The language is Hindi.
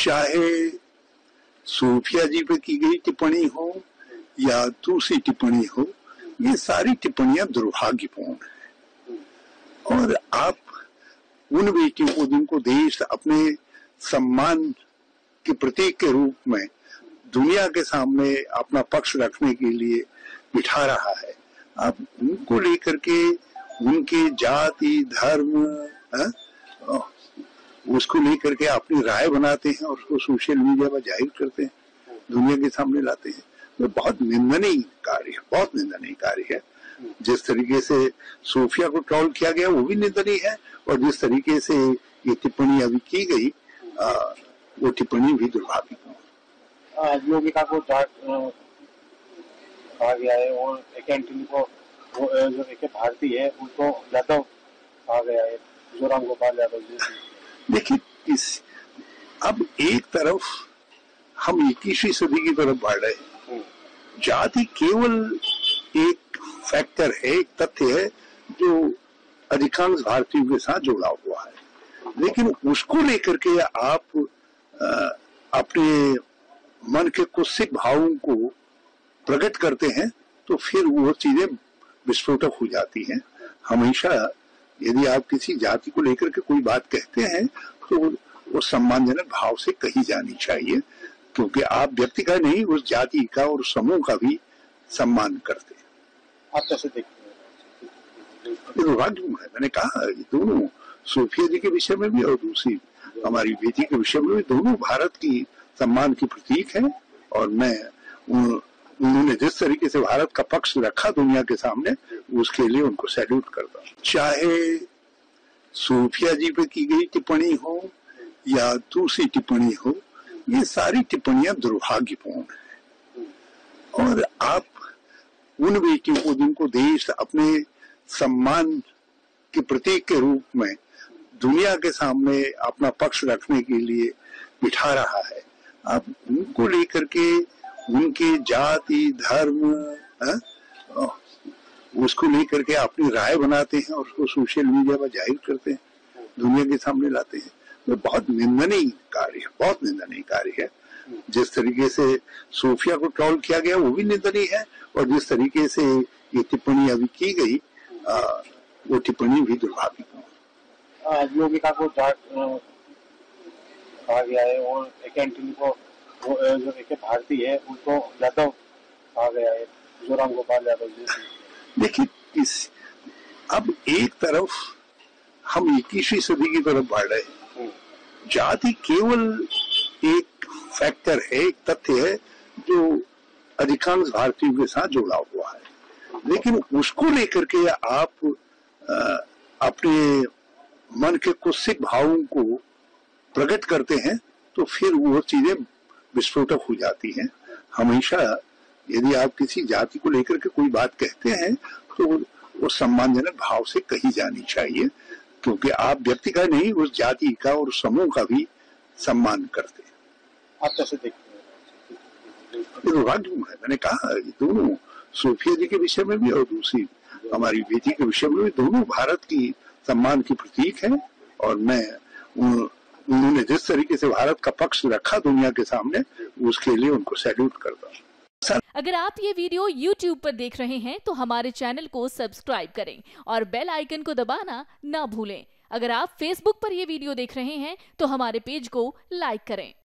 चाहे सूफिया जी पे की गई टिप्पणी हो या दूसरी टिप्पणी हो, ये सारी टिप्पणियां दुर्भाग्यपूर्ण है। और आप उन बेटियों को जिनको देश अपने सम्मान के प्रतीक के रूप में दुनिया के सामने अपना पक्ष रखने के लिए बिठा रहा है, आप उनको लेकर के उनके जाति धर्म उसको लेकर के अपनी राय बनाते हैं और उसको सोशल मीडिया पर जाहिर करते हैं, दुनिया के सामने लाते हैं। तो बहुत निंदनीय कार्य है, बहुत निंदनीय कार्य है। जिस तरीके से सूफिया को ट्रोल किया गया वो भी निंदनीय है, और जिस तरीके से ये टिप्पणी अभी की गई वो टिप्पणी भी दुर्भाग्यपूर्ण। योगिता को कहा गया है और एक एंटनी को जो एक भारती है उनको यादव कहा गया है, जो राम गोपाल यादव जी। देखिए अब एक तरफ हम 21वीं सदी की तरफ बढ़ रहे हैं। जाति केवल एक फैक्टर है, एक तथ्य है जो अधिकांश भारतीयों के साथ जुड़ा हुआ है, लेकिन उसको लेकर के आप अपने मन के कुत्सित भावों को प्रकट करते हैं तो फिर वो चीजें विस्फोटक हो जाती हैं। हमेशा यदि आप किसी जाति को लेकर के कोई बात कहते हैं तो वो सम्मानजनक भाव से कही जानी चाहिए, क्योंकि आप व्यक्ति का नहीं उस जाति का और समूह का भी सम्मान करते हैं। आप कैसे देखते हैं? ये दुर्भाग्यपूर्ण है। मैंने कहा ये दोनों सूफिया जी के विषय में भी और दूसरी हमारी बेटी के विषय में भी दोनों भारत की सम्मान की प्रतीक है, और मैं उन्होंने जिस तरीके से भारत का पक्ष रखा दुनिया के सामने उसके लिए उनको सैल्यूट करता हूं। चाहे सूफिया जी पे की गई टिप्पणी हो या दूसरी टिप्पणी हो, ये सारी टिप्पणियां दुर्भाग्यपूर्ण है। और आप उन बेटियों को जिनको देश अपने सम्मान के प्रतीक के रूप में दुनिया के सामने अपना पक्ष रखने के लिए बिठा रहा है, आप उनको लेकर के उनके जाति धर्म उसको लेकर के अपनी राय बनाते हैं और उसको सोशल मीडिया पर जाहिर करते हैं, दुनिया के सामने लाते हैं। तो बहुत निंदनीय कार्य है, बहुत निंदनीय कार्य है। जिस तरीके से सूफिया को ट्रोल किया गया वो भी निंदनीय है, और जिस तरीके से ये टिप्पणी अभी की गई वो टिप्पणी भी दुर्भाग्यपूर्ण। योगिता को कहा गया है और एक एंटनी को जो एक भारती है उनको यादव कहा गया है, जो राम गोपाल यादव जी। देखिए अब एक तरफ हम 21वीं सदी की तरफ बढ़ रहे हैं। जाति केवल एक फैक्टर है, एक तथ्य है जो अधिकांश भारतीयों के साथ जुड़ा हुआ है, लेकिन उसको लेकर के आप अपने मन के कुत्सित भावों को प्रकट करते हैं तो फिर वो चीजें विस्फोटक हो जाती हैं। हमेशा यदि आप किसी जाति को लेकर के कोई बात कहते हैं तो वो सम्मानजनक भाव से कही जानी चाहिए, क्योंकि आप व्यक्ति का नहीं उस जाति का और समूह का भी सम्मान करते हैं। आप कैसे देखते हैं? ये दुर्भाग्यपूर्ण है। मैंने कहा ये दोनों सूफिया जी के विषय में भी और दूसरी हमारी बेटी के विषय में भी दोनों भारत की सम्मान की प्रतीक है, और मैं उन्होंने जिस तरीके से भारत का पक्ष रखा दुनिया के सामने उसके लिए उनको सैल्यूट करता हूं। अगर आप ये वीडियो YouTube पर देख रहे हैं तो हमारे चैनल को सब्सक्राइब करें और बेल आइकन को दबाना ना भूलें। अगर आप Facebook पर ये वीडियो देख रहे हैं तो हमारे पेज को लाइक करें।